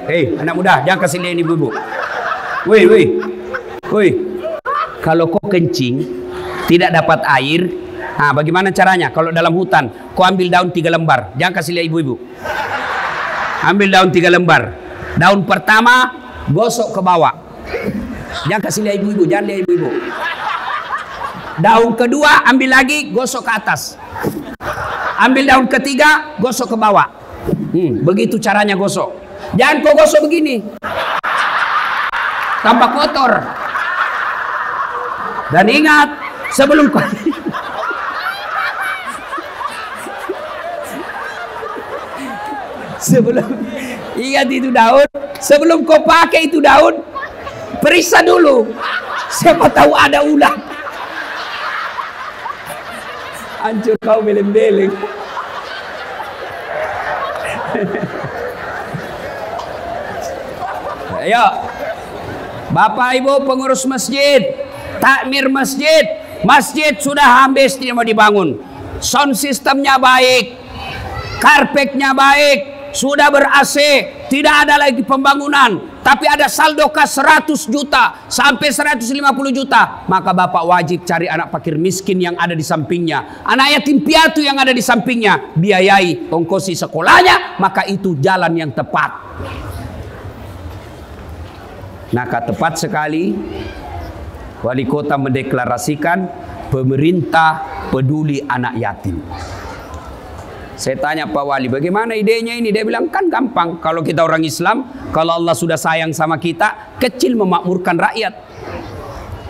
Hei, anak muda, jangan kasih lihat ibu-ibu. Woi, woi, woi. Kalau kau kencing, tidak dapat air, nah bagaimana caranya? Kalau dalam hutan, kau ambil daun 3 lembar. Jangan kasih lihat ibu-ibu. Ambil daun 3 lembar. Daun pertama, gosok ke bawah. Jangan kasih lihat ibu-ibu, jangan lihat ibu-ibu. Daun kedua, ambil lagi, gosok ke atas. Ambil daun ketiga, gosok ke bawah. Begitu caranya gosok. Jangan kau gosok begini, tampak kotor. Dan ingat, sebelum kau ingat itu daun, sebelum kau pakai itu daun, periksa dulu, siapa tahu ada ulat. Hancur kau beleng-beleng. Ayo, Bapak Ibu pengurus masjid, takmir masjid, masjid sudah habis tidak mau dibangun. Sound sistemnya baik, karpetnya baik, sudah ber-AC, tidak ada lagi pembangunan. Tapi ada saldo kas 100 juta sampai 150 juta. Maka Bapak wajib cari anak fakir miskin yang ada di sampingnya, anak yatim piatu yang ada di sampingnya, biayai ongkosi sekolahnya. Maka itu jalan yang tepat. Nah, tepat sekali wali kota mendeklarasikan pemerintah peduli anak yatim. Saya tanya Pak Wali, bagaimana idenya ini? Dia bilang, kan gampang. Kalau kita orang Islam, kalau Allah sudah sayang sama kita, kecil memakmurkan rakyat.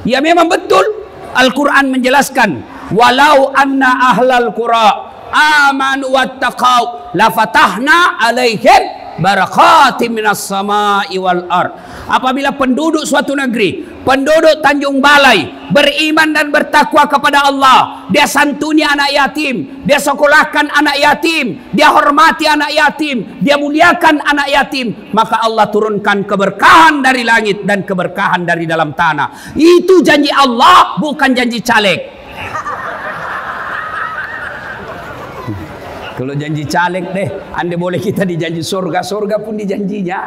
Ya memang betul. Al-Quran menjelaskan, walau anna ahlal qura amanu wattaqau lafatahna alaihim barakatim minas sama'i wal ard. Apabila penduduk suatu negeri, penduduk Tanjung Balai beriman dan bertakwa kepada Allah, dia santuni anak yatim, dia sekolahkan anak yatim, dia hormati anak yatim, dia muliakan anak yatim, maka Allah turunkan keberkahan dari langit dan keberkahan dari dalam tanah. Itu janji Allah, bukan janji caleg. Kalau janji caleg deh, Anda boleh kita dijanji surga, surga pun dijanjinya.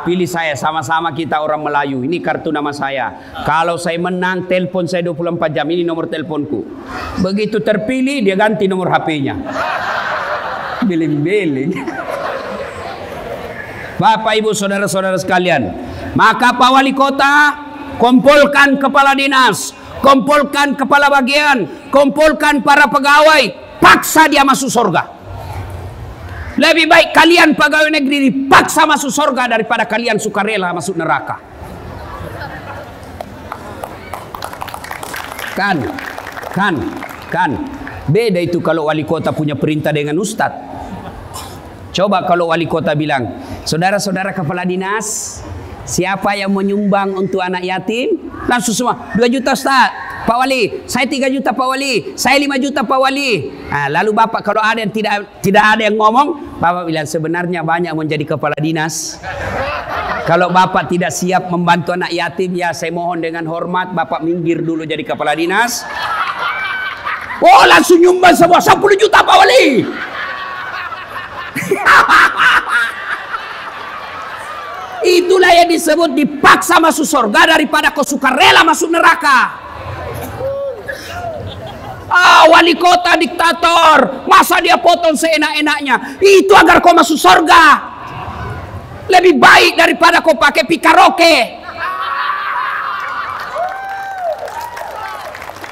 Pilih saya, sama-sama kita orang Melayu. Ini kartu nama saya. Kalau saya menang, telepon saya 24 jam. Ini nomor teleponku. Begitu terpilih, dia ganti nomor HP-nya. Beling-beling. Bapak, Ibu, saudara-saudara sekalian, maka Pak Wali Kota kumpulkan kepala dinas, kumpulkan kepala bagian, kumpulkan para pegawai. Paksa dia masuk surga. Lebih baik kalian pegawai negeri dipaksa masuk surga daripada kalian sukarela masuk neraka. Kan. Beda itu kalau wali kota punya perintah dengan ustadz. Coba kalau wali kota bilang, saudara-saudara kepala dinas, siapa yang menyumbang untuk anak yatim? Langsung semua, 2 juta Ustaz. Pak Wali, saya 3 juta Pak Wali, saya 5 juta Pak Wali. Nah, lalu Bapak kalau ada yang tidak ada yang ngomong, Bapak bilang sebenarnya banyak menjadi kepala dinas. Kalau Bapak tidak siap membantu anak yatim, ya saya mohon dengan hormat Bapak minggir dulu jadi kepala dinas. Oh, langsung nyumbang semua 10 juta Pak Wali. Itulah yang disebut dipaksa masuk surga daripada kau suka rela masuk neraka. Wali kota diktator, masa dia potong seenak-enaknya? Itu agar kau masuk surga. Lebih baik daripada kau pakai pikaroke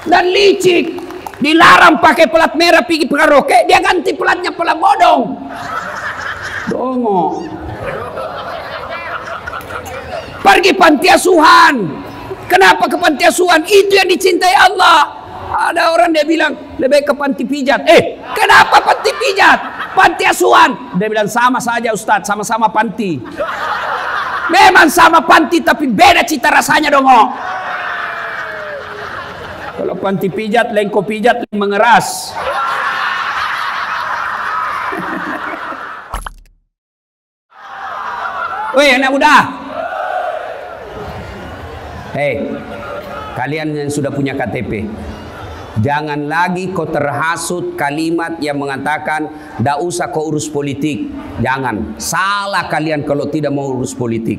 dan licik. Dilarang pakai pelat merah pergi pikaroke, dia ganti pelatnya pelat bodong. Dongo. Pergi panti asuhan. Kenapa ke panti asuhan? Itu yang dicintai Allah. Ada orang dia bilang lebih ke panti pijat. Kenapa panti pijat? Panti asuhan. Dia bilang sama saja Ustadz, sama-sama panti. Memang sama panti tapi beda cita rasanya dong. Kalau panti pijat, lengko pijat, mengeras. Woi anak muda. Hei, kalian yang sudah punya KTP, Jangan lagi kau terhasut kalimat yang mengatakan tidak usah kau urus politik. Jangan. Salah kalian kalau tidak mau urus politik.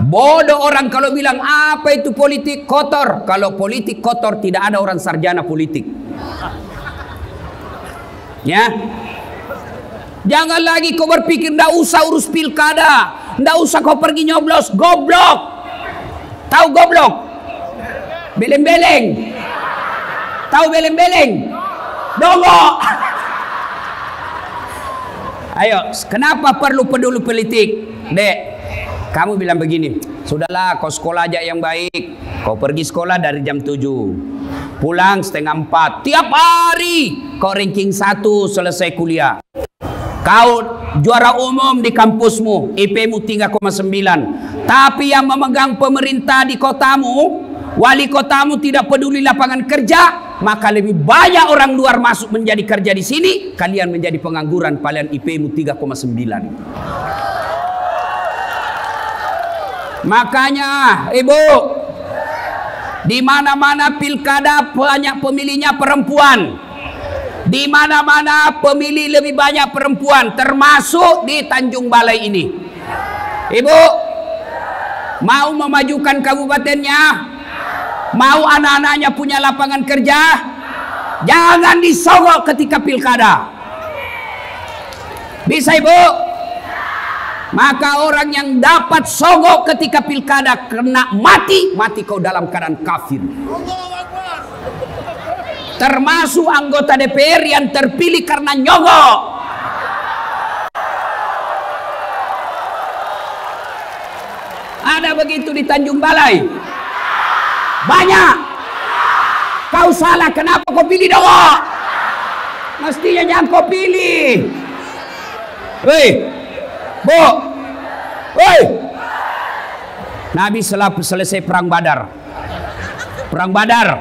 Bodoh orang kalau bilang apa itu politik kotor. Kalau politik kotor tidak ada orang sarjana politik. Ya. Jangan lagi kau berpikir tidak usah urus pilkada. Tidak usah kau pergi nyoblos. Goblok. Tahu goblok? Beleng-beleng. Tahu beleng-beleng? Dongo. Ayo, kenapa perlu peduli politik? Dek, kamu bilang begini, sudahlah kau sekolah aja yang baik. Kau pergi sekolah dari jam 7, pulang setengah 4. Tiap hari kau ranking 1 selesai kuliah. Kau juara umum di kampusmu, IP-mu 3,9. Tapi yang memegang pemerintah di kotamu, wali kotamu tidak peduli lapangan kerja, maka lebih banyak orang luar masuk menjadi kerja di sini, kalian menjadi pengangguran, kalian IP-mu 3,9. Makanya, Ibu, di mana-mana pilkada banyak pemilihnya perempuan. Di mana-mana pemilih lebih banyak perempuan, termasuk di Tanjung Balai ini. Ibu, mau memajukan kabupatennya? Mau anak-anaknya punya lapangan kerja? Jangan disogok ketika pilkada. Bisa, Ibu? Maka orang yang dapat sogok ketika pilkada kena mati, mati kau dalam keadaan kafir. Termasuk anggota DPR yang terpilih karena nyogok. Ada begitu di Tanjung Balai? Banyak. Kau salah, kenapa kau pilih nyogok? Mestinya jangan kau pilih. Woi, Bu, woi. Nabi selesai perang Badar. Perang Badar,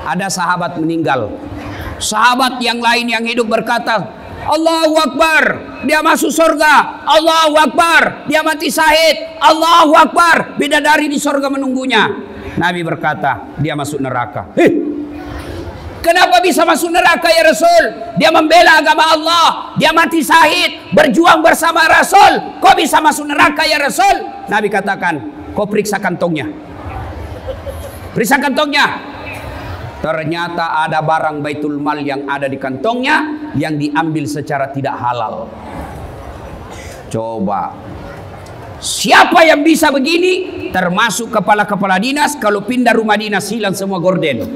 ada sahabat meninggal. Sahabat yang lain yang hidup berkata, Allahu Akbar, dia masuk surga. Allahu Akbar, dia mati syahid. Allahu Akbar, bidadari di surga menunggunya. Nabi berkata, dia masuk neraka. Kenapa bisa masuk neraka ya Rasul? Dia membela agama Allah, dia mati syahid, berjuang bersama Rasul. Kok bisa masuk neraka ya Rasul? Nabi katakan, kau periksa kantongnya. Periksa kantongnya. Ternyata ada barang Baitul Mal yang ada di kantongnya yang diambil secara tidak halal. Coba, siapa yang bisa begini? Termasuk kepala-kepala dinas, kalau pindah rumah dinas hilang semua gorden.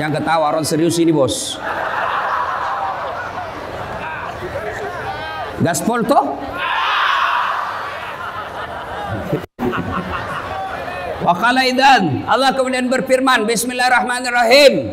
Yang ketawa orang serius ini, bos. Gaspol toh? Waqala idzan, Allah kemudian berfirman, Bismillahirrahmanirrahim.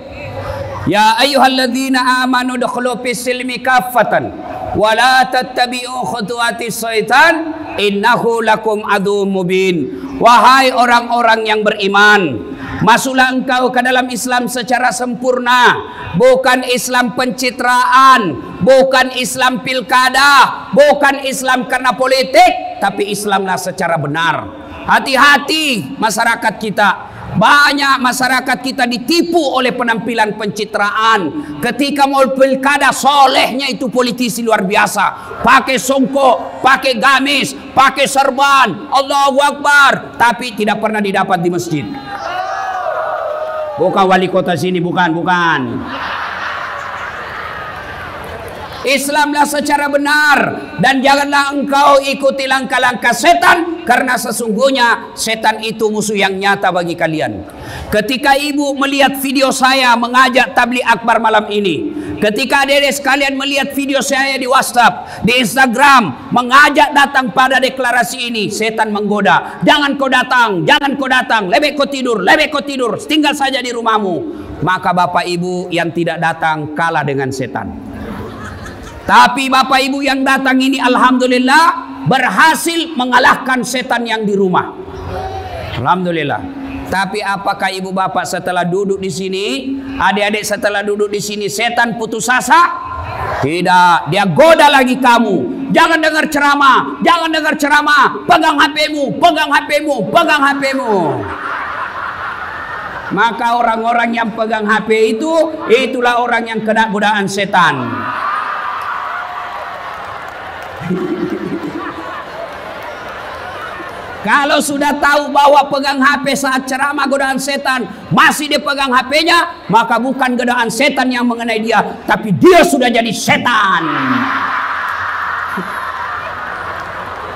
Ya ayyuhalladzina amanu dukhulu fis silmi kaffatan wa la tattabi'u khutuwatis syaitan innahu lakum aduwwum mubin. Wahai orang-orang yang beriman, masuklah engkau ke dalam Islam secara sempurna, bukan Islam pencitraan, bukan Islam pilkada, bukan Islam karena politik, tapi Islamlah secara benar. Hati-hati masyarakat kita. Banyak masyarakat kita ditipu oleh penampilan pencitraan. Ketika mau pilkada, solehnya itu politisi luar biasa. Pakai songkok, pakai gamis, pakai serban, Allahu Akbar, tapi tidak pernah didapat di masjid. Bukan wali kota sini, bukan. Islamlah secara benar, dan janganlah engkau ikuti langkah-langkah setan, karena sesungguhnya setan itu musuh yang nyata bagi kalian. Ketika ibu melihat video saya mengajak tabligh akbar malam ini, ketika adik-adik sekalian melihat video saya di WhatsApp, di Instagram mengajak datang pada deklarasi ini, setan menggoda, jangan kau datang, lebih kau tidur, tinggal saja di rumahmu. Maka bapak ibu yang tidak datang kalah dengan setan. Tapi bapak ibu yang datang ini alhamdulillah berhasil mengalahkan setan yang di rumah. Alhamdulillah. Tapi apakah ibu bapak setelah duduk di sini, adik-adik setelah duduk di sini setan putus asa? Tidak, dia goda lagi kamu. jangan dengar ceramah, jangan dengar ceramah, pegang HP-mu, pegang HP-mu, pegang HP-mu. Maka orang-orang yang pegang HP itulah orang yang kena godaan setan. Kalau sudah tahu bahwa pegang HP saat ceramah godaan setan, masih dia pegang HP-nya, maka bukan godaan setan yang mengenai dia, tapi dia sudah jadi setan.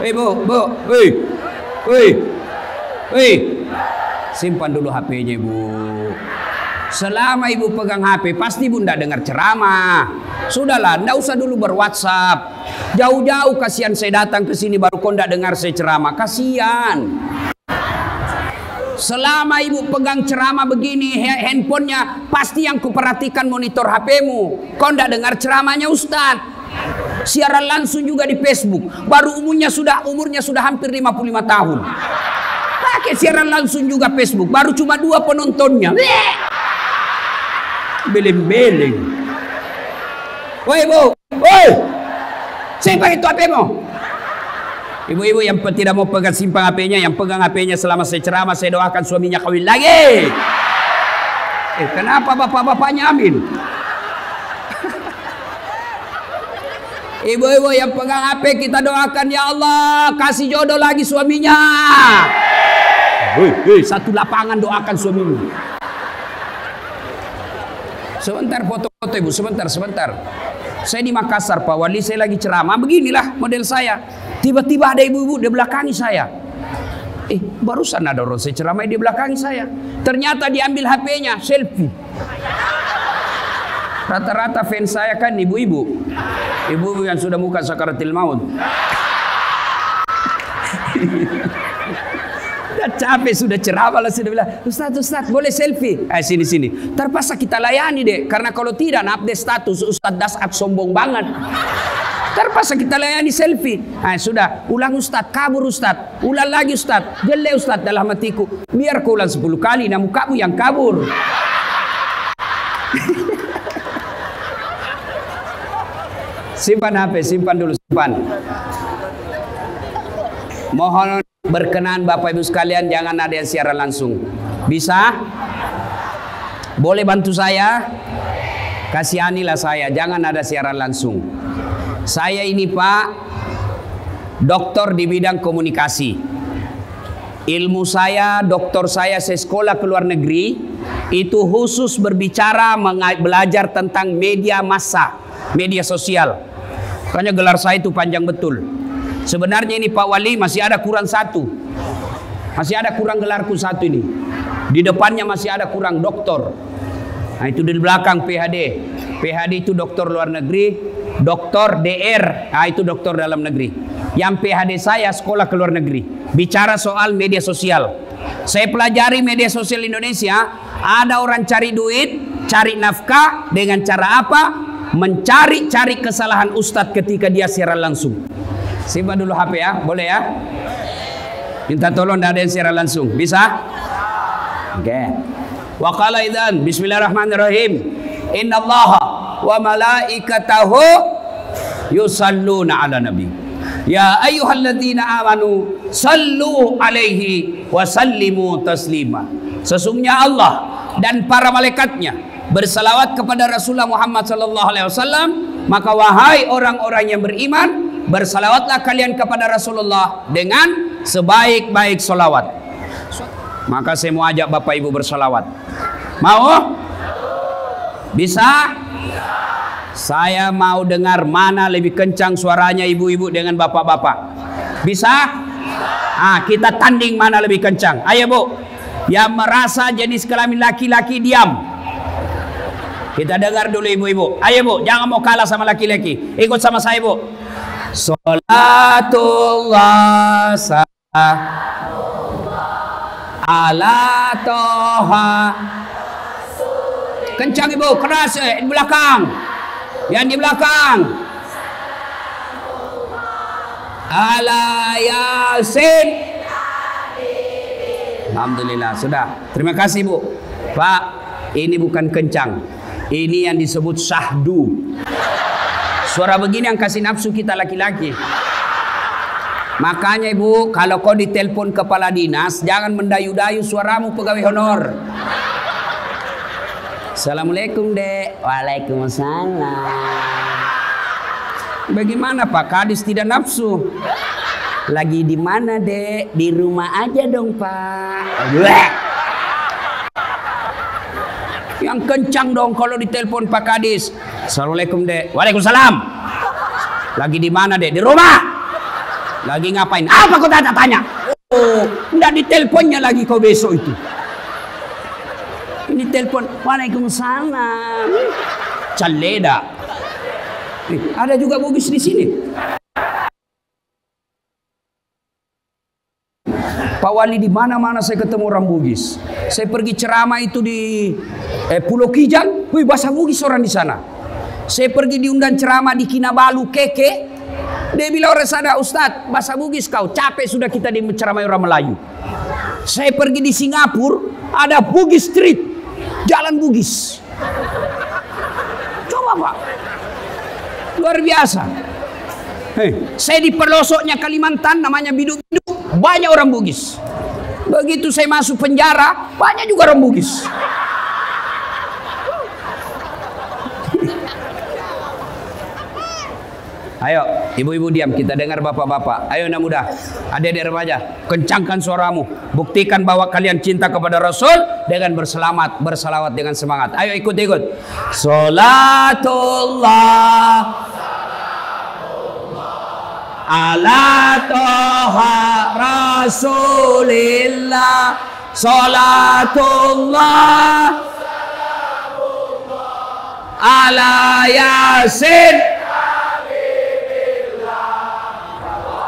Bu, simpan dulu HP-nya, Bu. Selama ibu pegang HP, pasti ibu tidak dengar ceramah. Sudahlah, tidak usah dulu berWhatsApp. Jauh-jauh kasihan saya datang ke sini baru kau tidak dengar saya ceramah. Kasihan. Selama ibu pegang ceramah begini, handphonenya pasti yang kuperhatikan monitor HP-mu. Kau tidak dengar ceramahnya, Ustaz. Siaran langsung juga di Facebook. Baru umurnya sudah hampir 55 tahun. Pakai siaran langsung juga Facebook. Baru cuma 2 penontonnya. Beling-beling. Woi, Bu. Woi. Simpan itu HP-mu. Ibu-ibu yang tidak mau pegang simpan HP-nya, yang pegang HP-nya selama saya ceramah, saya doakan suaminya kawin lagi. Kenapa bapak-bapaknya amin? Ibu-ibu yang pegang HP, kita doakan, ya Allah, kasih jodoh lagi suaminya. Satu lapangan doakan suamimu. Sebentar foto-foto, Ibu, sebentar. Saya di Makassar, Pak Wali, saya lagi ceramah, beginilah model saya. Tiba-tiba ada ibu-ibu di belakangi saya. Barusan ada orang saya ceramah di belakangi saya. Ternyata diambil HP-nya, selfie. Rata-rata fans saya kan ibu-ibu. Ibu-ibu yang sudah muka sakaratil maut. Capek sudah ceramah lah, sudah bilang, Ustaz boleh selfie? Sini. Terpaksa kita layani deh, karena kalau tidak update status Ustaz Dasat sombong banget. Terpaksa kita layani selfie. Sudah, ulang Ustaz, kabur Ustaz, ulang lagi Ustaz, jelek Ustaz dalam hatiku. Biar kau ulang 10 kali, namun kamu yang kabur. Simpan HP, simpan dulu, simpan. Mohon berkenan Bapak Ibu sekalian, jangan ada yang siaran langsung. Bisa? Boleh bantu saya? Kasihanilah saya, jangan ada siaran langsung. Saya ini Pak, doktor di bidang komunikasi. Ilmu saya, doktor saya sekolah ke luar negeri, itu khusus berbicara, belajar tentang media massa, media sosial. Makanya gelar saya itu panjang betul. Sebenarnya ini Pak Wali masih ada kurang satu. Masih ada kurang gelarku satu ini. Di depannya masih ada kurang doktor. Nah itu di belakang PhD. PhD itu doktor luar negeri. Doktor DR. Nah itu doktor dalam negeri. Yang PhD saya sekolah ke luar negeri. Bicara soal media sosial. Saya pelajari media sosial Indonesia. Ada orang cari duit, cari nafkah. Dengan cara apa? Mencari-cari kesalahan Ustadz ketika dia siaran langsung. Simpan dulu HP ya, boleh ya? Minta tolong, tidak ada yang siaran langsung. Bisa? Oke. Wa qala idzan, bismillahirrahmanirrahim. Innallaha wa malaikatahu yusalluna ala nabi. Ya ayyuhalladzina amanu sallu alaihi wa sallimu taslima. Sesungguhnya Allah dan para malaikatnya bersalawat kepada Rasulullah Muhammad sallallahu alaihi wasallam. Maka wahai orang-orang yang beriman, bersalawatlah kalian kepada Rasulullah dengan sebaik-baik salawat. Maka saya mau ajak Bapak Ibu bersalawat. Mau? Bisa? Saya mau dengar mana lebih kencang suaranya ibu-ibu dengan bapak-bapak. Bisa? Kita tanding mana lebih kencang. Ayo Bu. Yang merasa jenis kelamin laki-laki diam. Kita dengar dulu ibu-ibu. Ayo Bu, jangan mau kalah sama laki-laki. Ikut sama saya Bu. Salatullah ala toha. Kencang ibu, keras di belakang. Yang di belakang. Ala yasin. Alhamdulillah, sudah. Terima kasih Bu. Pak, ini bukan kencang. Ini yang disebut syahdu. Suara begini yang kasih nafsu kita laki-laki. Makanya ibu, kalau kau ditelepon kepala dinas, jangan mendayu-dayu suaramu pegawai honor. Assalamualaikum dek. Waalaikumsalam. Bagaimana Pak Kadis tidak nafsu? Lagi di mana dek? Di rumah aja dong Pak. Yang kencang dong kalau ditelepon Pak Kadis. Assalamualaikum dek. Waalaikumsalam. Lagi di mana dek? Di rumah. Lagi ngapain? Apa kau tanya? Oh, enggak diteleponnya lagi kau besok itu. Ini telepon. Waalaikumsalam. Caleda. Ada juga Bugis di sini. Pak Wali, di mana-mana saya ketemu orang Bugis. Saya pergi ceramah itu di Pulau Kijang, wih bahasa Bugis orang di sana. Saya pergi diundang ceramah di Kinabalu, Keke. Dia bilang orang sana, Ustadz, bahasa Bugis kau, capek sudah kita di ceramah orang Melayu. Saya pergi di Singapura, ada Bugis Street, jalan Bugis. Coba Pak, luar biasa. Saya di pelosoknya Kalimantan, namanya Biduk-Biduk, banyak orang Bugis. Begitu saya masuk penjara, banyak juga orang Bugis. Ayo, ibu-ibu diam, kita dengar bapak-bapak. Ayo anak muda, adik-adik remaja, kencangkan suaramu. Buktikan bahwa kalian cinta kepada Rasul dengan berselawat dengan semangat. Ayo ikut-ikut. Salatullah ala toha Rasulillah. Salatullah ala Yasin.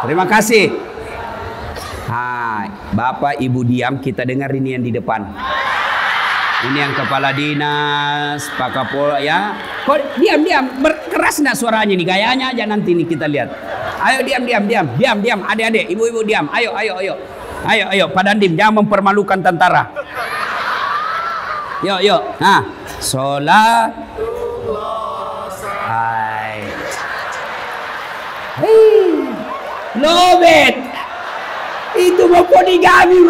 Terima kasih. Hai, Bapak Ibu diam, kita dengar ini yang di depan. Ini yang kepala dinas, Pak Kapolda ya. Kok diam, keras enggak suaranya nih? Gayanya aja nanti nih kita lihat. Ayo diam. Adik-adik, ibu-ibu diam. Ayo. Pak Dandim, jangan mempermalukan tentara. Yuk. Nah, sholat. Hai. Lobet itu mau poligami.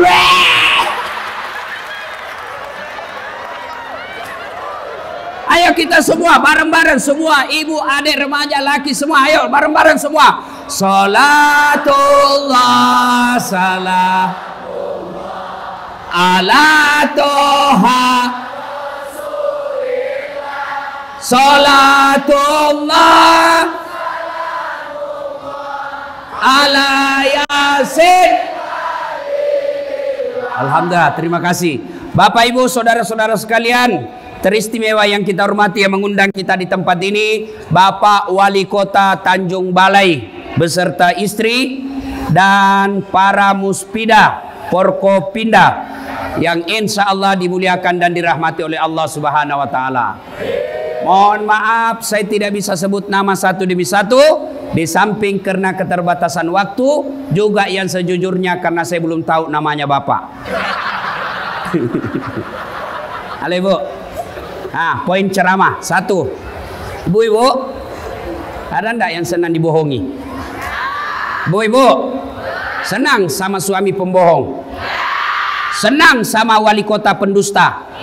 Ayo kita semua bareng-bareng semua, ibu, adik, remaja, laki semua, ayo bareng-bareng semua. Salatullah salam ala toha salatullah ala Yasin. Alhamdulillah, terima kasih. Bapak Ibu, saudara-saudara sekalian, teristimewa yang kita hormati yang mengundang kita di tempat ini, Bapak Wali Kota Tanjung Balai beserta istri dan para muspida Porkopinda yang insya Allah dimuliakan dan dirahmati oleh Allah Subhanahu wa Ta'ala. Mohon maaf, saya tidak bisa sebut nama satu demi satu. Di samping karena keterbatasan waktu, juga yang sejujurnya karena saya belum tahu namanya Bapak. Halo Ibu. Nah, poin ceramah 1. Ibu-ibu, ada enggak yang senang dibohongi? Ibu-ibu, senang sama suami pembohong? Senang sama wali kota pendusta?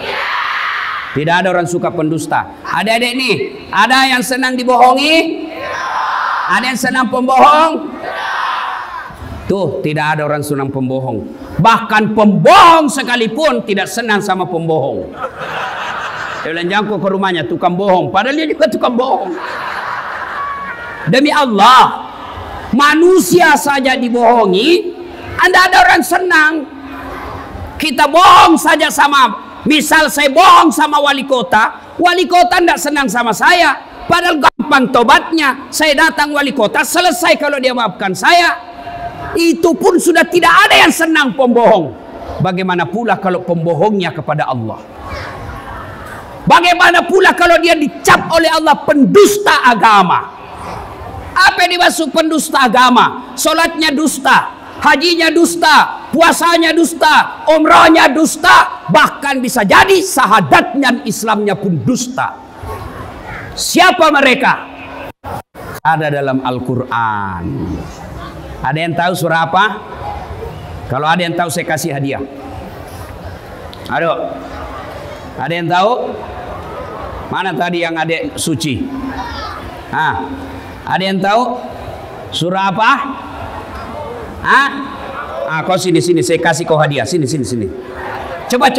Tidak ada orang suka pendusta. Adik-adik nih, ada yang senang dibohongi? Ada yang senang pembohong? Tuh, tidak ada orang senang pembohong. Bahkan pembohong sekalipun tidak senang sama pembohong. Dia bilang, jangan ke rumahnya tukang bohong. Padahal dia juga tukang bohong. Demi Allah, manusia saja dibohongi, Anda ada orang senang. Kita bohong saja sama, misal saya bohong sama wali kota tidak senang sama saya. Padahal gampang tobatnya. Saya datang wali kota, selesai kalau dia maafkan saya. Itu pun sudah tidak ada yang senang pembohong. Bagaimana pula kalau pembohongnya kepada Allah? Bagaimana pula kalau dia dicap oleh Allah pendusta agama? Apa yang dimaksud pendusta agama? Solatnya dusta, hajinya dusta, puasanya dusta, umrahnya dusta, bahkan bisa jadi sahadatnya Islamnya pun dusta. Siapa mereka? Ada dalam Al-Quran. Ada yang tahu surah apa? Kalau ada yang tahu saya kasih hadiah. Aduh, ada yang tahu? Mana tadi yang adik suci? Ada yang tahu? Surah apa? Kau sini saya kasih kau hadiah. Sini. Cepat.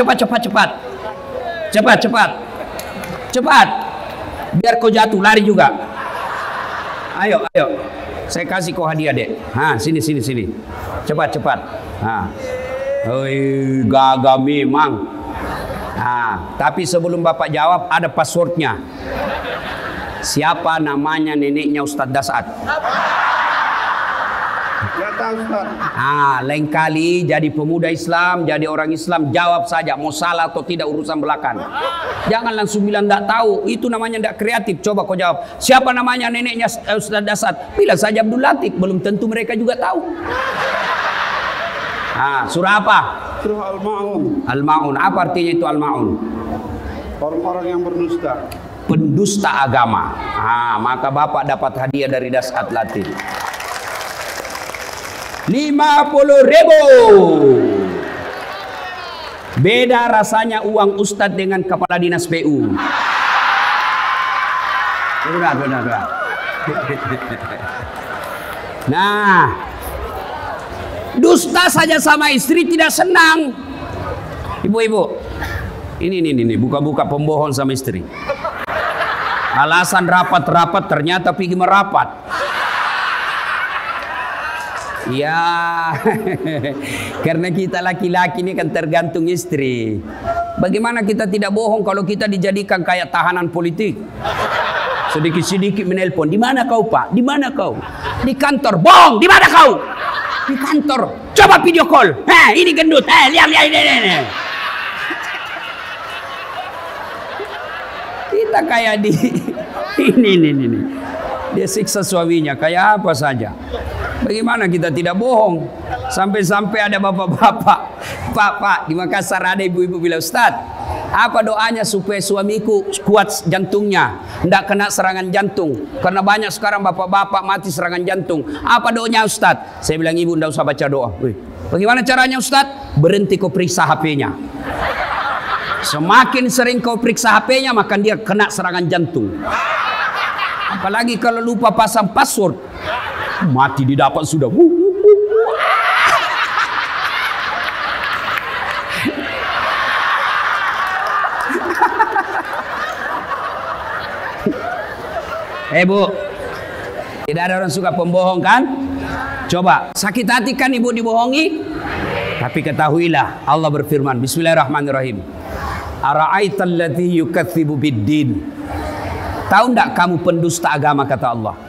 Biar kau jatuh lari juga. Ayo. Saya kasih kau hadiah, Dek. Sini. Cepat. Gagah memang. Tapi sebelum Bapak jawab ada passwordnya. Siapa namanya neneknya Ustadz Dasat? Lain kali jadi pemuda Islam, jadi orang Islam, jawab saja mau salah atau tidak urusan belakang. Jangan langsung bilang tidak tahu, itu namanya tidak kreatif. Coba kau jawab, siapa namanya neneknya Ustadz Dasat? Bilang saja Abdul Latif, belum tentu mereka juga tahu. Surah apa? Surah Al-Ma'un. Al-Ma'un, apa artinya itu Al-Ma'un? Orang-orang yang berdusta. Pendusta agama. Maka Bapak dapat hadiah dari Dasat Latif. 50.000. Beda rasanya uang Ustadz dengan kepala dinas PU. Benar. Nah, dusta saja sama istri tidak senang. Ibu-ibu, ini buka-buka pembohong sama istri. Alasan rapat-rapat ternyata pergi merapat. Ya, karena kita laki-laki ini kan tergantung istri. Bagaimana kita tidak bohong kalau kita dijadikan kayak tahanan politik? Sedikit-sedikit menelpon, di mana kau Pak? Di mana kau? Di kantor. Bohong, di mana kau? Di kantor. Coba video call. Ini gendut. Lihat ini. Kita kayak di ini. Dia siksa suaminya kayak apa saja. Bagaimana kita tidak bohong? Sampai-sampai ada bapak-bapak, Pak, di Makassar ada ibu-ibu bilang, Ustadz, apa doanya supaya suamiku kuat jantungnya, tidak kena serangan jantung? Karena banyak sekarang bapak-bapak mati serangan jantung. Apa doanya Ustadz? Saya bilang, ibu tidak usah baca doa. Bagaimana caranya Ustadz? Berhenti kau periksa HP-nya. Semakin sering kau periksa HP-nya, maka dia kena serangan jantung. Apalagi kalau lupa pasang password, mati didapat sudah. Bu, tidak ada orang suka pembohong kan? Coba, sakit hati kan ibu dibohongi? Tapi ketahuilah, Allah berfirman, Bismillahirrahmanirrahim. Ara'aital ladzi yukadzibu biddin. Tahu enggak kamu pendusta agama, kata Allah.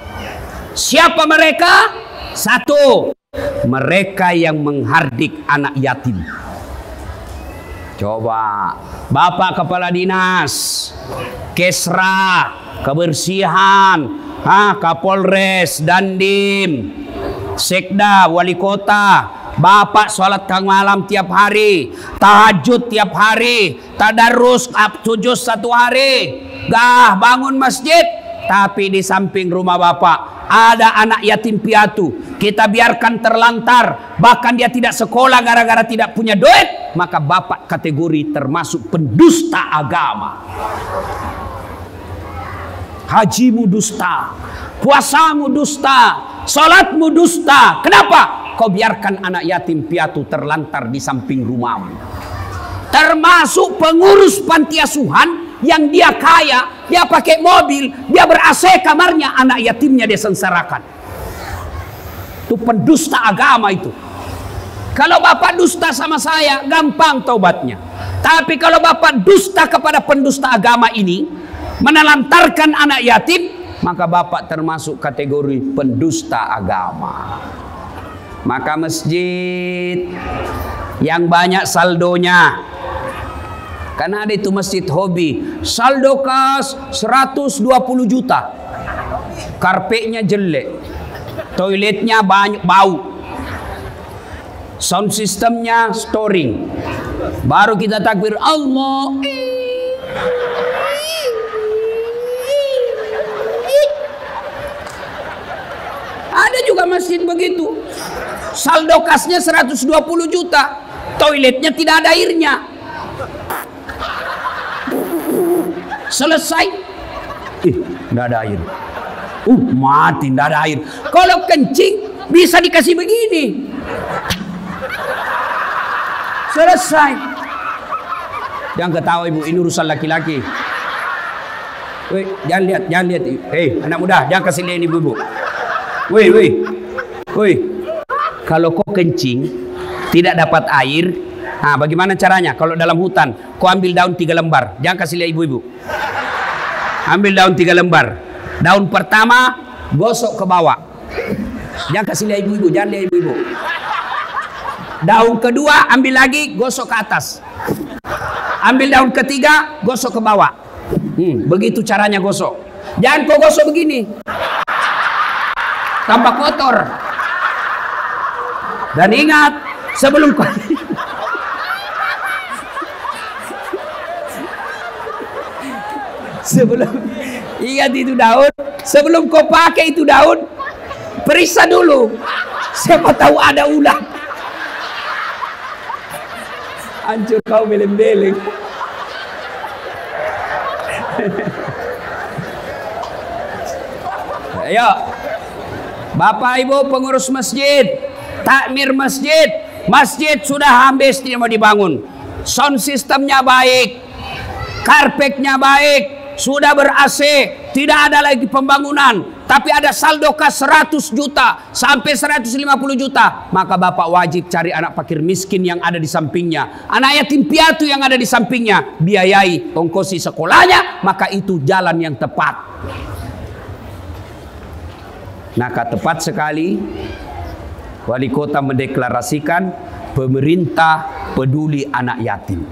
Siapa mereka? Satu, mereka yang menghardik anak yatim. Coba, Bapak Kepala Dinas, Kesra, Kebersihan, Kapolres, Dandim, Sekda, Wali Kota, Bapak sholat kang malam tiap hari, tahajud tiap hari, tadarus sujud satu hari, bangun masjid. Tapi di samping rumah Bapak ada anak yatim piatu, kita biarkan terlantar, bahkan dia tidak sekolah gara-gara tidak punya duit, maka Bapak kategori termasuk pendusta agama. Hajimu dusta, puasamu dusta, salatmu dusta. Kenapa? Kau biarkan anak yatim piatu terlantar di samping rumahmu. Termasuk pengurus panti asuhan yang dia kaya, dia pakai mobil, dia ber-AC kamarnya, anak yatimnya dia sengsarakan. Itu pendusta agama itu. Kalau Bapak dusta sama saya, gampang taubatnya. Tapi kalau Bapak dusta kepada pendusta agama ini, menelantarkan anak yatim, maka Bapak termasuk kategori pendusta agama. Maka masjid yang banyak saldonya, karena ada itu masjid hobi, saldo kas 120 juta, karpetnya jelek, toiletnya banyak bau, sound systemnya storing, baru kita takbir Allah. juga masjid begitu. Saldo kasnya 120 juta. Toiletnya tidak ada airnya. Selesai. Tidak ada air. Mati, tidak ada air. Kalau kencing bisa dikasih begini. Selesai. Jangan ketawa ibu, ini urusan laki-laki. Woi, jangan lihat. Hei, anak muda, jangan kasih lihat ibu-ibu. Woi. Kalau kau kencing tidak dapat air, bagaimana caranya? Kalau dalam hutan, kau ambil daun 3 lembar. Jangan kasih lihat ibu-ibu. Ambil daun 3 lembar. Daun pertama gosok ke bawah. Jangan kasih lihat ibu-ibu, jangan lihat ibu-ibu. Daun kedua ambil lagi, gosok ke atas. Ambil daun ketiga, gosok ke bawah. Begitu caranya gosok. Jangan kau gosok begini, tambah kotor. Dan ingat, sebelum kau ingat itu daun, sebelum kau pakai itu daun, periksa dulu, siapa tahu ada ulat. Hancur kau beleng-beleng. Ayo, Bapak Ibu pengurus masjid, takmir masjid, masjid sudah habis tidak mau dibangun. Sound sistemnya baik, karpetnya baik, sudah ber-AC, tidak ada lagi pembangunan. Tapi ada saldo kas 100 juta sampai 150 juta. Maka Bapak wajib cari anak fakir miskin yang ada di sampingnya, anak yatim piatu yang ada di sampingnya, biayai ongkosi sekolahnya. Maka itu jalan yang tepat. Maka tepat sekali wali kota mendeklarasikan pemerintah peduli anak yatim.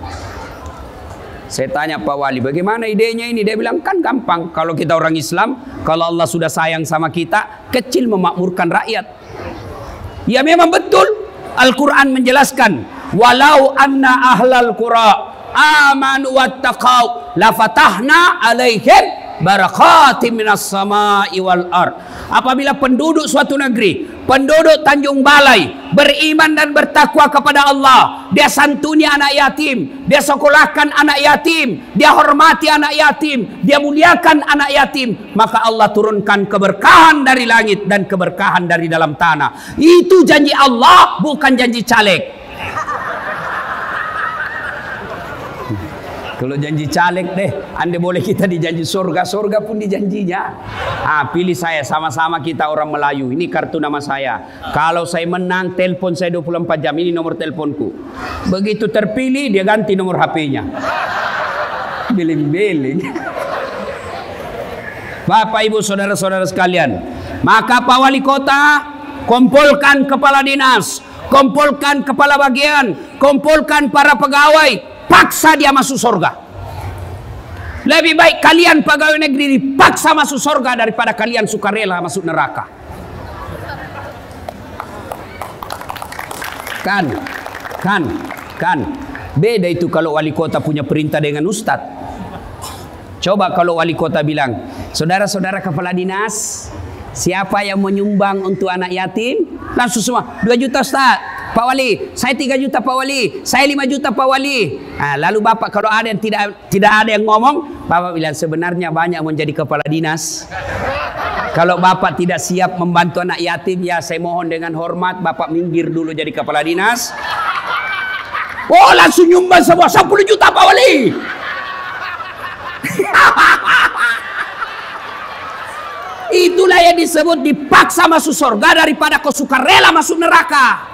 Saya tanya Pak Wali, bagaimana idenya ini? Dia bilang, kan gampang. Kalau kita orang Islam, kalau Allah sudah sayang sama kita, kecil memakmurkan rakyat. Ya memang betul. Al-Quran menjelaskan, walau anna ahlal qura amanu wattaqau lafatahna alaihim barakatim minas samai wal ard. Apabila penduduk suatu negeri, penduduk Tanjung Balai beriman dan bertakwa kepada Allah, dia santuni anak yatim, dia sekolahkan anak yatim, dia hormati anak yatim, dia muliakan anak yatim, maka Allah turunkan keberkahan dari langit dan keberkahan dari dalam tanah. Itu janji Allah, bukan janji caleg. Kalau janji caleg deh, Anda boleh kita dijanji surga, surga pun dijanjinya. Pilih saya, sama-sama kita orang Melayu. Ini kartu nama saya. Kalau saya menang, telepon saya 24 jam. Ini nomor teleponku. Begitu terpilih, dia ganti nomor HP-nya. Beling-beling. Bapak, Ibu, saudara-saudara sekalian, maka Pak Wali Kota kumpulkan kepala dinas, kumpulkan kepala bagian, kumpulkan para pegawai. Paksa dia masuk surga. Lebih baik kalian pegawai negeri dipaksa masuk surga daripada kalian sukarela masuk neraka. Kan. Beda itu kalau wali kota punya perintah dengan ustadz. Coba kalau wali kota bilang, saudara-saudara kepala dinas, siapa yang menyumbang untuk anak yatim? Langsung semua, 2 juta Ustaz. Pak Wali, saya 3 juta Pak Wali, saya 5 juta Pak Wali. Lalu Bapak kalau ada yang tidak ada yang ngomong, Bapak bilang sebenarnya banyak menjadi kepala dinas. Kalau Bapak tidak siap membantu anak yatim, ya saya mohon dengan hormat Bapak minggir dulu jadi kepala dinas. Oh, langsung nyumbang semua 10 juta Pak Wali. Itulah yang disebut dipaksa masuk surga daripada kau sukarela masuk neraka.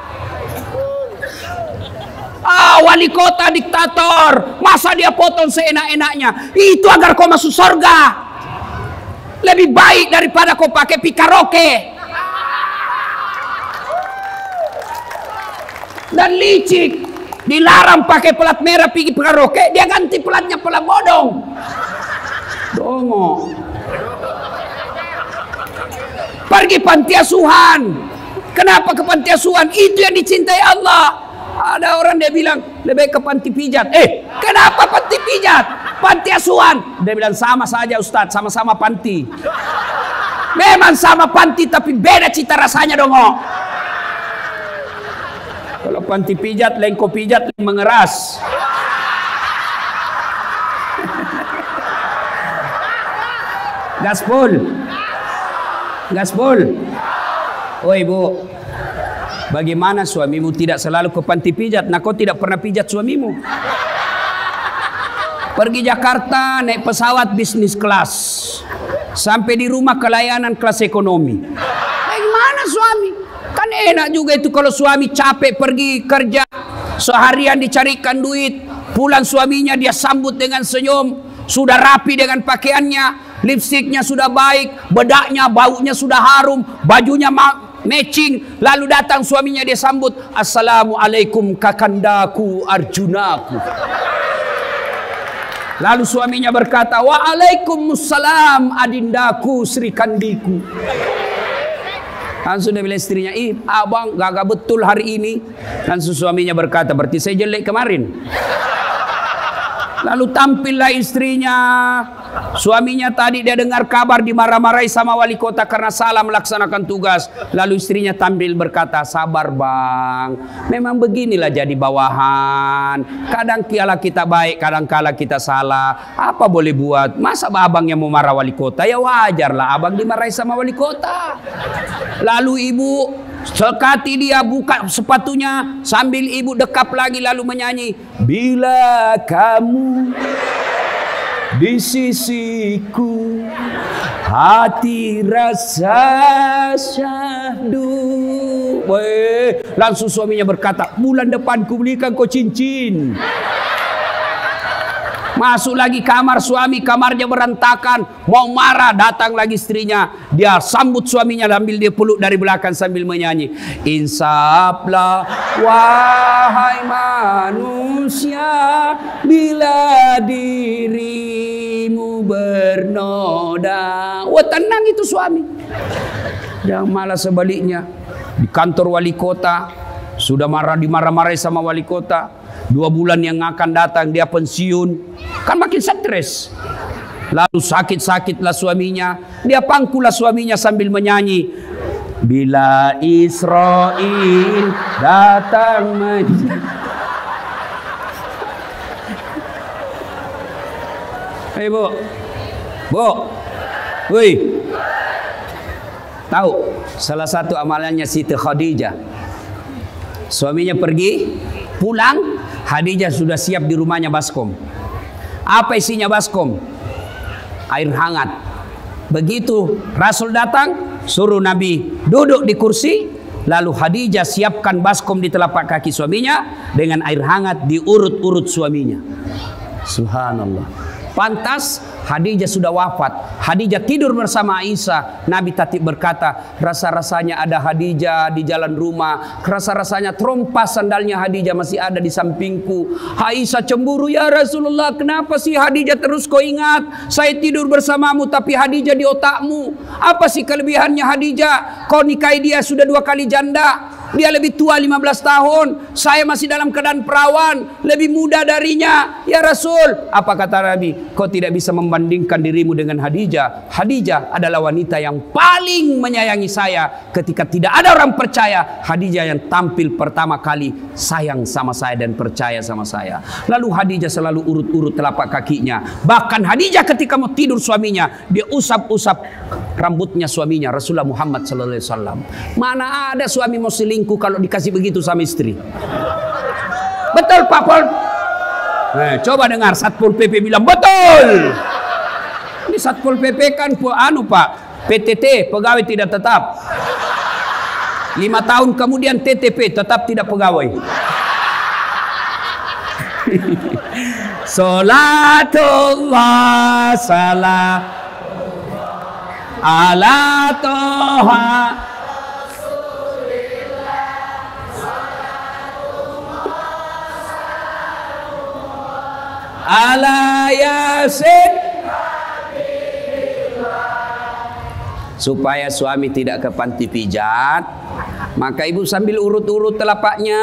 Wali kota diktator, masa dia potong seenak-enaknya? Itu agar kau masuk surga. Lebih baik daripada kau pakai pikaroke dan licik. Dilarang pakai pelat merah pergi pikaroke, dia ganti pelatnya pelat bodong. Dongo. Pergi panti asuhan. Kenapa ke panti asuhan? Itu yang dicintai Allah. Ada orang dia bilang lebih ke panti pijat. Kenapa panti pijat? Panti asuhan. Dia bilang sama saja Ustadz, sama-sama panti. Memang sama panti tapi beda cita rasanya dong. Kalau panti pijat, lengko pijat, mengeras. Gaspol. Gaspol. Oi Bu, bagaimana suamimu tidak selalu ke panti pijat? Nah, kau tidak pernah pijat suamimu. Pergi Jakarta naik pesawat bisnis kelas, sampai di rumah kelayanan kelas ekonomi. Bagaimana suami? Kan enak juga itu kalau suami capek pergi kerja, seharian dicarikan duit, pulang suaminya dia sambut dengan senyum, sudah rapi dengan pakaiannya, lipstiknya sudah baik, bedaknya, baunya sudah harum, bajunya matching, lalu datang suaminya dia sambut, assalamualaikum kakandaku Arjunaku. Lalu suaminya berkata, waalaikumsalam adindaku Sri Kandiku. Langsung dia bilang istrinya, abang gagah betul hari ini. Langsung suaminya berkata, berarti saya jelek kemarin. Lalu tampillah istrinya. Suaminya tadi dia dengar kabar dimarah-marahi sama wali kota karena salah melaksanakan tugas. Lalu istrinya tampil berkata, sabar bang, memang beginilah jadi bawahan. Kadang kala kita baik, kadang kala kita salah. Apa boleh buat? Masa abang yang mau marah wali kota? Ya wajarlah abang dimarahi sama wali kota. Lalu ibu sekati dia buka sepatunya sambil ibu dekap lagi lalu menyanyi, bila kamu di sisiku hati rasa syahdu. Langsung suaminya berkata, bulan depan ku belikan kau cincin. Masuk lagi kamar suami, kamarnya berantakan, mau marah, datang lagi istrinya. Dia sambut suaminya sambil dia peluk dari belakang sambil menyanyi, insaflah wahai manusia bila dirimu bernoda. Wah, tenang itu suami. Yang malah sebaliknya di kantor wali kota sudah dimarah-marahi sama wali kota. 2 bulan yang akan datang dia pensiun, kan makin stres. Lalu sakit-sakitlah suaminya, dia pangkulah suaminya sambil menyanyi, bila Israel datang Hei Bu, woi, tahu salah satu amalannya Siti Khadijah, suaminya pergi, pulang, Khadijah sudah siap di rumahnya baskom. Apa isinya baskom? Air hangat. Begitu Rasul datang, suruh Nabi duduk di kursi, lalu Khadijah siapkan baskom di telapak kaki suaminya dengan air hangat diurut-urut suaminya. Subhanallah. Pantas Khadijah sudah wafat. Khadijah tidur bersama Aisyah. Nabi Tatib berkata, rasa-rasanya ada Khadijah di jalan rumah. Rasa-rasanya trompas sandalnya Khadijah masih ada di sampingku. Aisyah cemburu, ya Rasulullah, kenapa sih Khadijah terus kau ingat? Saya tidur bersamamu tapi Khadijah di otakmu. Apa sih kelebihannya Khadijah? Kau nikahi dia sudah 2 kali janda. Dia lebih tua 15 tahun. Saya masih dalam keadaan perawan, lebih muda darinya. Ya Rasul, apa kata Nabi? Kau tidak bisa membandingkan dirimu dengan Khadijah. Khadijah adalah wanita yang paling menyayangi saya. Ketika tidak ada orang percaya, Khadijah yang tampil pertama kali sayang sama saya dan percaya sama saya. Lalu Khadijah selalu urut-urut telapak kakinya. Bahkan Khadijah ketika mau tidur suaminya, dia usap-usap rambutnya suaminya, Rasulullah Muhammad SAW. Mana ada suami mau selingkuh kalau dikasih begitu sama istri? Betul Pak Pol? Coba dengar Satpol PP bilang betul. Ini Satpol PP kan Pak, PTT, pegawai tidak tetap. 5 tahun kemudian TTP, tetap tidak pegawai. Salatullah salam ala toha ala yasin, supaya suami tidak ke panti pijat, Maka ibu sambil urut-urut telapaknya,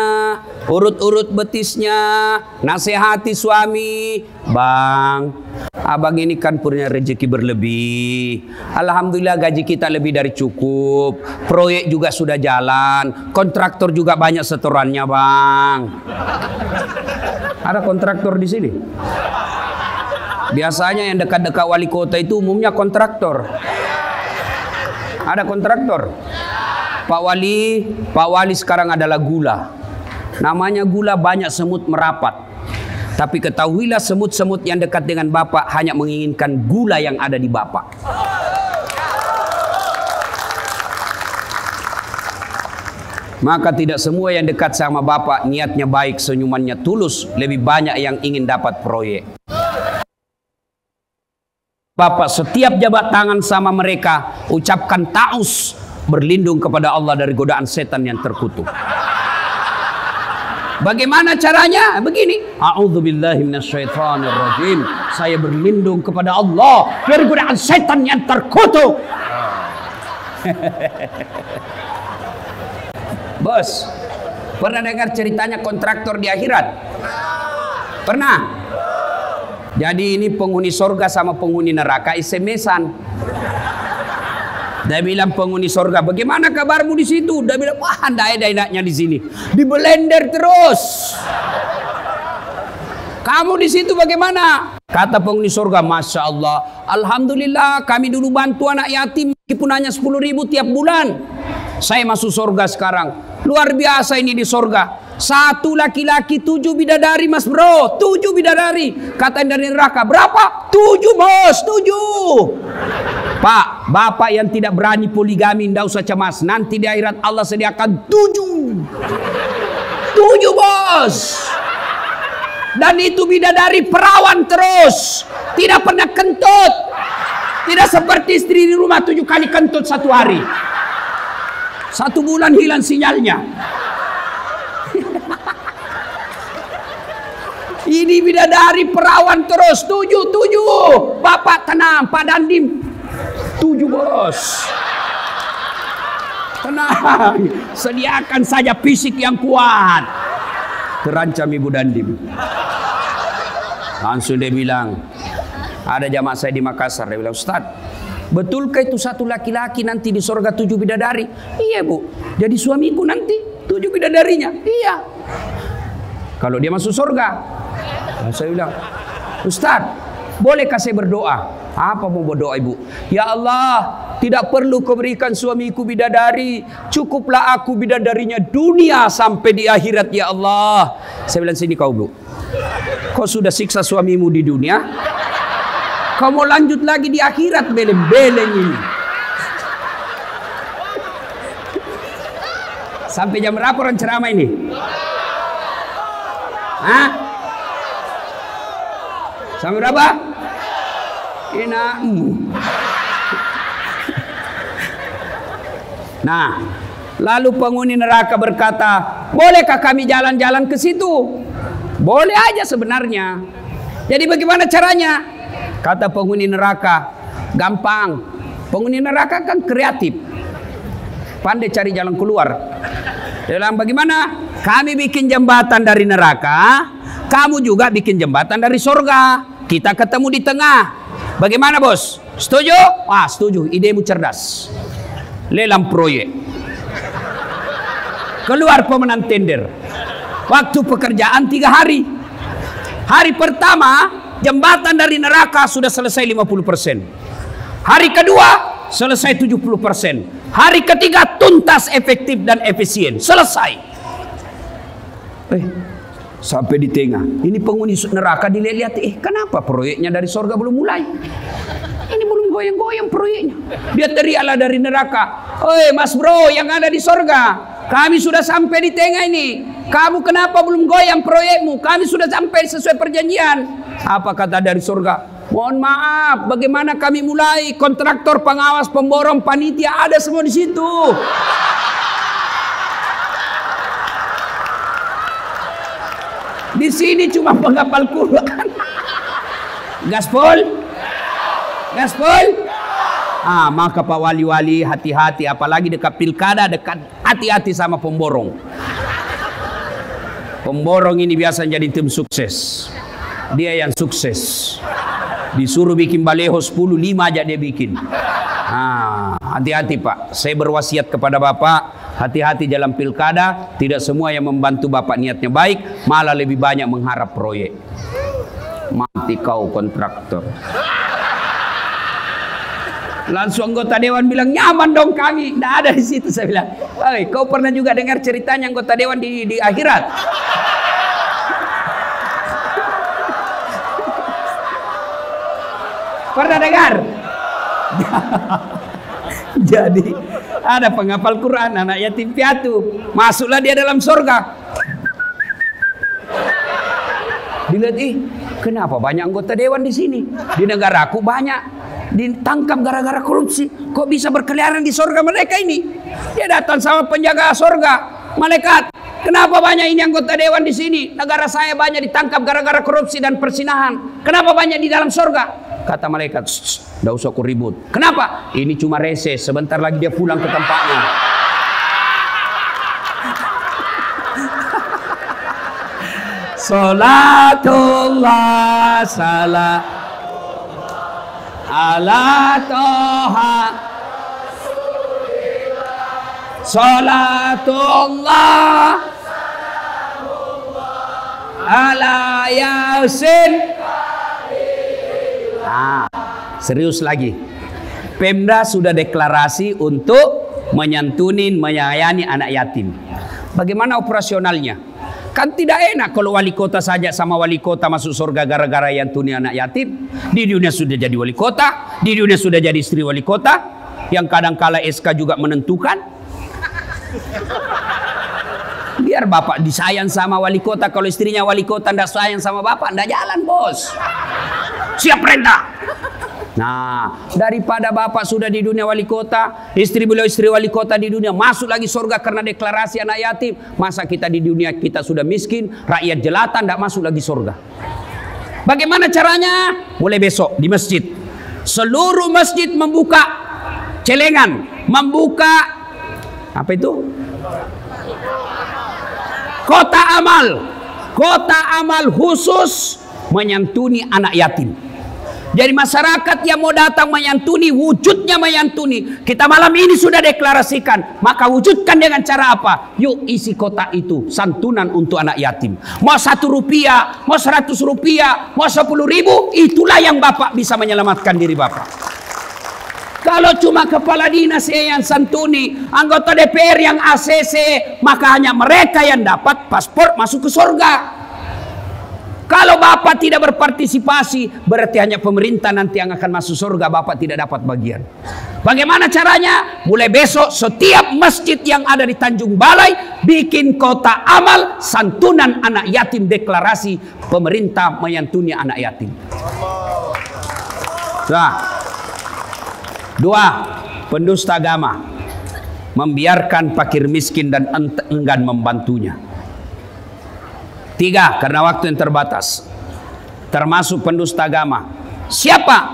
urut-urut betisnya, nasihati suami, "Bang, abang ini kan punya rezeki berlebih. Alhamdulillah gaji kita lebih dari cukup. Proyek juga sudah jalan. Kontraktor juga banyak setorannya, Bang." Ada kontraktor di sini? Biasanya yang dekat-dekat wali kota itu umumnya kontraktor. Ada kontraktor? Pak Wali sekarang adalah gula. Namanya gula, banyak semut merapat. Tapi ketahuilah semut-semut yang dekat dengan Bapak hanya menginginkan gula yang ada di Bapak. Maka tidak semua yang dekat sama Bapak niatnya baik, senyumannya tulus. Lebih banyak yang ingin dapat proyek. Bapak setiap jabat tangan sama mereka, ucapkan ta'us, berlindung kepada Allah dari godaan setan yang terkutuk. Bagaimana caranya? Begini. A'udzubillahi minasyaitonirrajim. Saya berlindung kepada Allah dari godaan setan yang terkutuk. Bos, pernah dengar ceritanya kontraktor di akhirat? Pernah? Jadi ini penghuni sorga sama penghuni neraka SMS-an. Dia bilang penghuni sorga, "Bagaimana kabarmu di situ?" Dia bilang, "Wah, ada enaknya di sini. Di blender terus." "Kamu di situ bagaimana?" Kata penghuni sorga, "Masya Allah, alhamdulillah kami dulu bantu anak yatim meskipun hanya 10.000 tiap bulan. Saya masuk sorga sekarang. Luar biasa ini di sorga. 1 laki-laki 7 bidadari, Mas Bro. 7 bidadari." Kata dari neraka, "Berapa?" 7 bos, 7. "Pak, Bapak yang tidak berani poligami, tidak usah cemas. Nanti di akhirat Allah sediakan 7. 7 bos. Dan itu bidadari perawan terus. Tidak pernah kentut. Tidak seperti istri di rumah 7 kali kentut 1 hari. 1 bulan hilang sinyalnya. Ini bidadari perawan terus. 7. Bapak tenang, Pak Dandim. 7 bos. Tenang, sediakan saja fisik yang kuat. Terancam Ibu Dandim. Langsung dia bilang, ada jamaah saya di Makassar. Dia bilang, "Ustaz, betulkah itu 1 laki-laki nanti di surga 7 bidadari?" "Iya Bu, jadi suamiku nanti 7 bidadarinya." "Iya." Kalau dia masuk surga, saya bilang, "Ustaz, bolehkah saya berdoa?" "Apa mau berdoa Ibu?" "Ya Allah, tidak perlu kau berikan suamiku bidadari. Cukuplah aku bidadarinya dunia sampai di akhirat ya Allah." Saya bilang, "Sini kau Bu. Kau sudah siksa suamimu di dunia. Kau mau lanjut lagi di akhirat beleng-beleng ini. Sampai jam berapa orang ceramah ini? Hah? Sampai berapa? Nah, lalu penghuni neraka berkata, "Bolehkah kami jalan-jalan ke situ?" "Boleh aja sebenarnya." "Jadi bagaimana caranya?" Kata penghuni neraka, "Gampang. Penghuni neraka kan kreatif, pandai cari jalan keluar." Dia bilang, "Bagaimana? Kami bikin jembatan dari neraka, kamu juga bikin jembatan dari surga. Kita ketemu di tengah. Bagaimana bos? Setuju?" "Wah, setuju. Idemu cerdas." Lelang proyek. Keluar pemenang tender. Waktu pekerjaan 3 hari. Hari pertama, jembatan dari neraka sudah selesai 50%. Hari kedua, selesai 70%. Hari ketiga, tuntas, efektif, dan efisien. Selesai. Sampai di tengah. Ini penghuni neraka dilihat-lihat. Kenapa proyeknya dari surga belum mulai? Ini belum goyang-goyang proyeknya. Dia teriaklah dari neraka, "Oi Mas Bro yang ada di surga, kami sudah sampai di tengah ini. Kamu kenapa belum goyang proyekmu? Kami sudah sampai sesuai perjanjian." Apa kata dari surga? "Mohon maaf, bagaimana kami mulai? Kontraktor, pengawas, pemborong, panitia ada semua di situ." Di sini cuma penghafal Quran. Gaspol? Gaspol? Maka Pak Wali-wali hati-hati, apalagi dekat pilkada, hati-hati sama pemborong. Pemborong ini biasa jadi tim sukses. Dia yang sukses. Disuruh bikin baleho 10, 5 aja dia bikin. Hati-hati Pak. Saya berwasiat kepada Bapak, hati-hati dalam pilkada. Tidak semua yang membantu Bapak niatnya baik, malah lebih banyak mengharap proyek. Mati kau kontraktor. Langsung anggota dewan bilang, nyaman dong kami. Nggak ada di situ. Saya bilang, kau pernah juga dengar ceritanya anggota dewan di akhirat? Pernah dengar? Jadi ada penghafal Quran, anak yatim piatu, masuklah dia dalam surga. Dilihat, kenapa banyak anggota dewan di sini? Di negaraku banyak ditangkap gara-gara korupsi. Kok bisa berkeliaran di surga mereka ini? Dia datang sama penjaga surga, malaikat. Kenapa banyak ini anggota dewan di sini? Negara saya banyak ditangkap gara-gara korupsi dan persinahan. Kenapa banyak di dalam surga? Kata malaikat, tidak usah aku ribut. Kenapa? Ini cuma reses, sebentar lagi dia pulang ke tempatnya. Salatullah salam ala toha. Salatullah ala yasin. Serius lagi. Pemda sudah deklarasi untuk menyantunin, menyayani anak yatim. Bagaimana operasionalnya? Kan tidak enak kalau wali kota saja sama wali kota masuk surga gara-gara yantuni anak yatim. Di dunia sudah jadi wali kota, di dunia sudah jadi istri wali kota, yang kadang-kala SK juga menentukan. Biar bapak disayang sama wali kota, kalau istrinya wali kota tidak sayang sama bapak, tidak jalan bos. Siap perintah. Nah, daripada bapak sudah di dunia wali kota, istri beliau istri wali kota di dunia, masuk lagi surga karena deklarasi anak yatim. Masa kita di dunia kita sudah miskin, rakyat jelata, tidak masuk lagi surga. Bagaimana caranya? Mulai besok di masjid, seluruh masjid membuka celengan, membuka apa itu? Kota amal khusus menyantuni anak yatim. Jadi masyarakat yang mau datang menyantuni, wujudnya menyantuni. Kita malam ini sudah deklarasikan, maka wujudkan dengan cara apa? Yuk isi kota itu santunan untuk anak yatim. Mau 1 rupiah, mau 100 rupiah, mau 10.000, itulah yang bapak bisa menyelamatkan diri bapak. Kalau cuma kepala dinas yang santuni, anggota DPR yang ACC, maka hanya mereka yang dapat paspor masuk ke surga. Kalau bapak tidak berpartisipasi, berarti hanya pemerintah nanti yang akan masuk surga, bapak tidak dapat bagian. Bagaimana caranya? Mulai besok setiap masjid yang ada di Tanjung Balai bikin kota amal santunan anak yatim, deklarasi pemerintah menyantuni anak yatim. Nah, 2, pendusta agama membiarkan fakir miskin dan enggan membantunya. 3, karena waktu yang terbatas, termasuk pendusta agama. Siapa?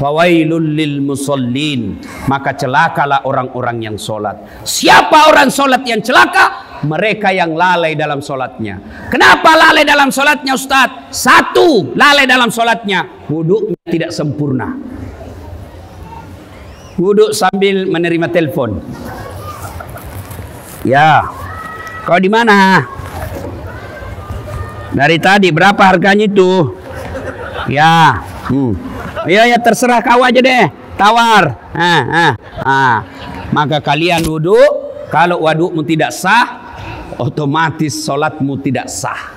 Fawailul lil musallin, maka celakalah orang-orang yang sholat. Siapa orang sholat yang celaka? Mereka yang lalai dalam sholatnya. Kenapa lalai dalam sholatnya Ustadz? 1, lalai dalam sholatnya, wuduknya tidak sempurna. Wuduk sambil menerima telepon. Ya, kau di mana? Dari tadi berapa harganya itu? Ya, ya terserah kau aja deh, tawar. Maka kalian wuduk. Kalau wudukmu tidak sah, otomatis sholatmu tidak sah.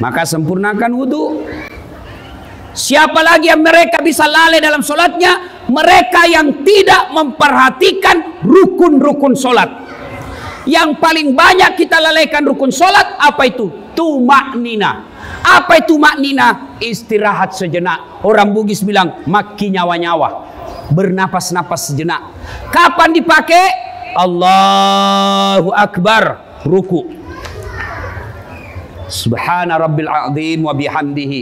Maka sempurnakan wudhu. Siapa lagi yang mereka bisa lalai dalam sholatnya? Mereka yang tidak memperhatikan rukun-rukun sholat. Yang paling banyak kita lalaikan rukun sholat, apa itu? Tumaknina. Apa itu maknina? Istirahat sejenak. Orang Bugis bilang maki nyawa-nyawa, bernapas-napas sejenak. Kapan dipakai? Allahu Akbar, ruku. Subhana rabbil azim wa bihamdihi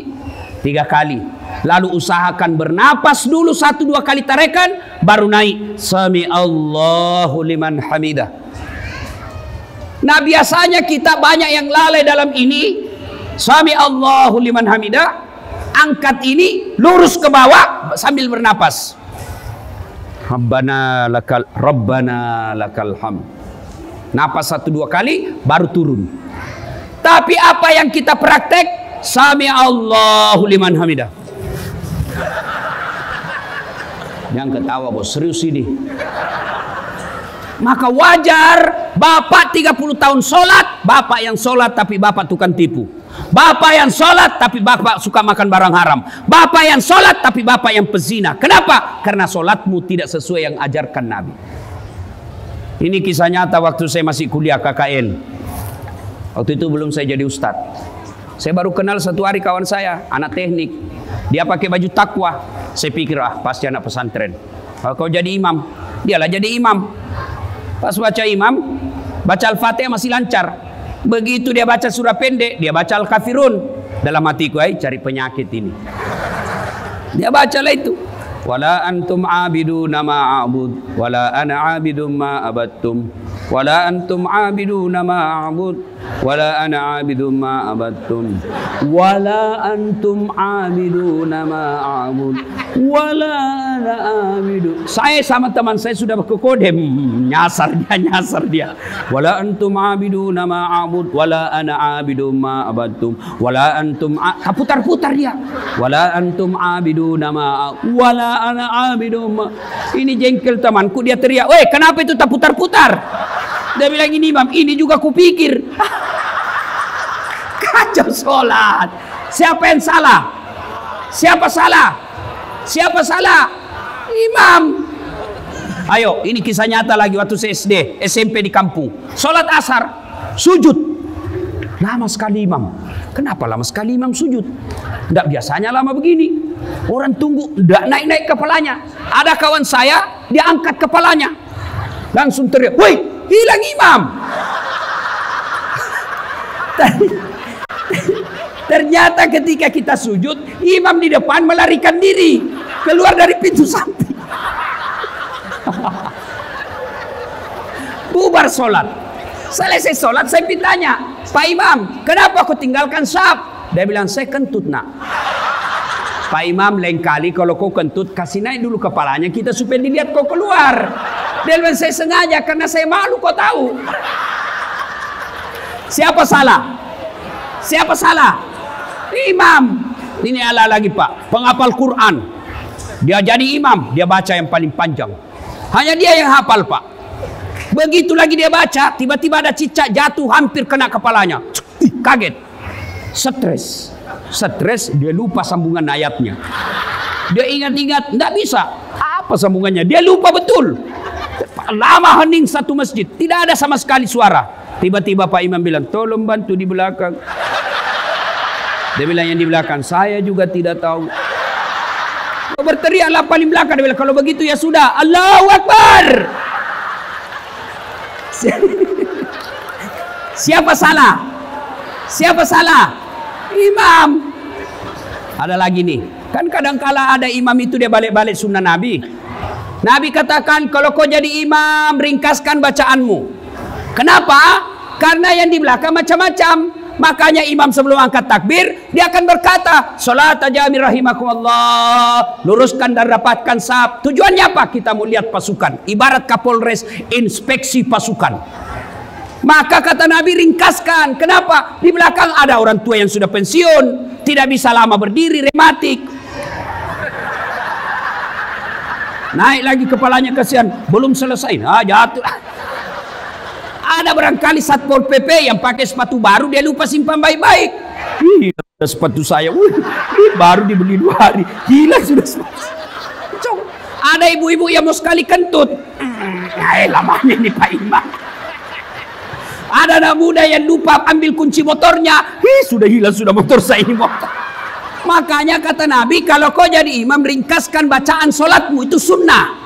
3 kali. Lalu usahakan bernapas dulu 1-2 kali tarikan, baru naik sami Allahu liman hamidah. Nah biasanya kita banyak yang lalai dalam ini. Sami Allahu liman hamidah, angkat ini lurus ke bawah sambil bernapas. Rabbana lakal hamd. Napas 1-2 kali baru turun. Tapi apa yang kita praktek? Sami Allahu liman hamidah. Jangan ketawa bos, serius ini. Maka wajar bapak 30 tahun sholat, bapak yang sholat tapi bapak tukang tipu. Bapak yang sholat tapi bapak suka makan barang haram. Bapak yang sholat tapi bapak yang pezina. Kenapa? Karena sholatmu tidak sesuai yang ajarkan Nabi. Ini kisah nyata waktu saya masih kuliah KKN. Waktu itu belum saya jadi ustadz. Saya baru kenal satu hari kawan saya, anak teknik. Dia pakai baju takwa. Saya pikir, pasti anak pesantren. Kalau kau jadi imam, dialah jadi imam. Pas baca imam, baca Al-Fatihah masih lancar. Begitu dia baca surah pendek, dia baca Al-Kafirun. Dalam hatiku, cari penyakit ini. Dia bacalah itu. Wala antum abiduna ma a'bud, wala ana abidum ma abattum. Wala antum abiduna ma a'bud, wala ana abidum ma abattum. Wala antum abiduna ma a'bud, wala ana abidu. Saya sama teman saya sudah berkodem, nyasar dia. Wala antum abiduna ma a'bud, wala ana abidum ma abattum. Wala antum putar-putar dia. Wala antum abiduna ma wala ana abidum ma. Ini jengkel temanku, dia teriak, "Weh, kenapa itu tak putar-putar?" Dia bilang, "Ini imam, ini juga kupikir." Kacau sholat. Siapa yang salah? Siapa salah? Siapa salah? Imam. Ayo, ini kisah nyata lagi waktu saya SD, SMP di kampung. Sholat asar, sujud. Lama sekali imam. Kenapa lama sekali imam sujud? Tidak biasanya lama begini. Orang tunggu, tidak naik-naik kepalanya. Ada kawan saya, dia angkat kepalanya. Langsung teriak, "Woi, hilang imam." Ternyata ketika kita sujud, imam di depan melarikan diri keluar dari pintu samping. Bubar sholat. Selesai sholat, saya tanya, "Pak Imam, kenapa kau tinggalkan saf?" Dia bilang, "Saya kentut nak." "Pak Imam, lain kali kalau kau kentut, kasih naik dulu kepalanya kita supaya dilihat kau keluar." Dia bilang, "Saya sengaja karena saya malu, kau tahu." Siapa salah? Siapa salah? Imam. Ini ala lagi Pak, penghafal Quran. Dia jadi imam, dia baca yang paling panjang. Hanya dia yang hafal Pak. Begitu lagi dia baca, tiba-tiba ada cicak jatuh hampir kena kepalanya. Kaget. Stres, dia lupa sambungan ayatnya. Dia ingat-ingat, tidak bisa. Apa sambungannya? Dia lupa betul. Lama hening satu masjid, tidak ada sama sekali suara. Tiba-tiba Pak Imam bilang, "Tolong bantu di belakang." Dia bilang, "Yang di belakang saya juga tidak tahu." Berteriaklah paling belakang. Dia bilang, "Kalau begitu ya sudah, Allahu Akbar." Siapa salah? Siapa salah? Imam. Ada lagi nih. Kan kadang-kala ada imam itu dia balik-balik sunnah Nabi. Nabi katakan, "Kalau kau jadi imam, ringkaskan bacaanmu." Kenapa? Karena yang di belakang macam-macam. Makanya imam sebelum angkat takbir, dia akan berkata, "Salat jami rahimakumullah." Luruskan dan rapatkan saf. Tujuannya apa? Kita mau lihat pasukan. Ibarat Kapolres inspeksi pasukan. Maka kata Nabi, ringkaskan. Kenapa? Di belakang ada orang tua yang sudah pensiun, tidak bisa lama berdiri, rematik. Naik lagi kepalanya, kasihan, belum selesai. Jatuh. Ada barangkali Satpol PP yang pakai sepatu baru, dia lupa simpan baik-baik. Ada sepatu saya, baru dibeli 2 hari, hilang sudah sepatu. Ada ibu-ibu yang mau sekali kentut. Lamanya ini Pak Imam. Ada anak muda yang lupa ambil kunci motornya. Sudah hilang sudah motor saya ini motor. Makanya kata Nabi, kalau kau jadi imam, ringkaskan bacaan solatmu, itu sunnah.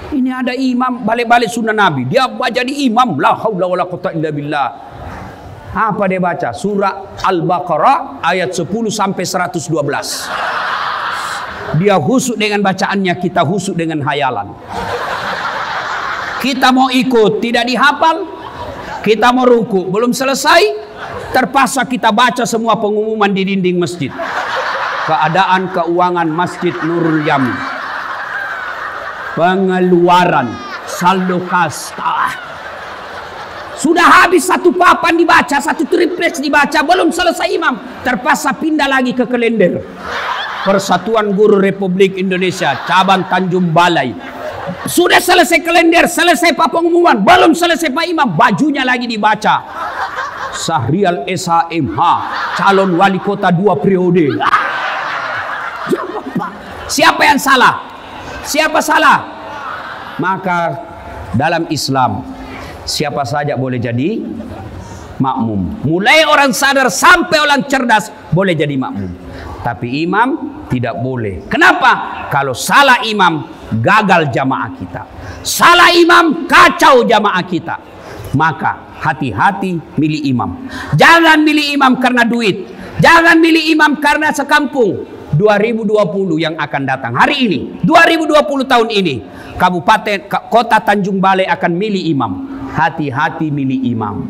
Ini ada imam balik-balik sunnah Nabi, dia jadi imam, la haula wala quwwata illa billah. Apa dia baca? Surah Al-Baqarah ayat 10 sampai 112. Dia husuk dengan bacaannya, kita husuk dengan hayalan. Kita mau ikut, tidak dihafal. Kita mau ruku, belum selesai. Terpaksa kita baca semua pengumuman di dinding masjid. Keadaan keuangan Masjid Nurul Yamin. Pengeluaran, saldo kas. Sudah habis satu papan dibaca, satu triplex dibaca, belum selesai imam. Terpaksa pindah lagi ke kalender. Persatuan Guru Republik Indonesia, cabang Tanjung Balai. Sudah selesai kalender, selesai pengumuman, belum selesai Pak Imam, bajunya lagi dibaca. Sahrial SHMH, calon wali kota 2 periode. Siapa yang salah? Siapa salah? Maka dalam Islam, siapa saja boleh jadi makmum. Mulai orang sadar sampai orang cerdas boleh jadi makmum. Tapi imam tidak boleh. Kenapa? Kalau salah imam, gagal jamaah kita. Salah imam, kacau jamaah kita. Maka hati-hati milih imam. Jangan milih imam karena duit. Jangan milih imam karena sekampung. 2020 yang akan datang hari ini, 2020 tahun ini, Kabupaten Kota Tanjung Balai akan milih imam. Hati-hati milih imam.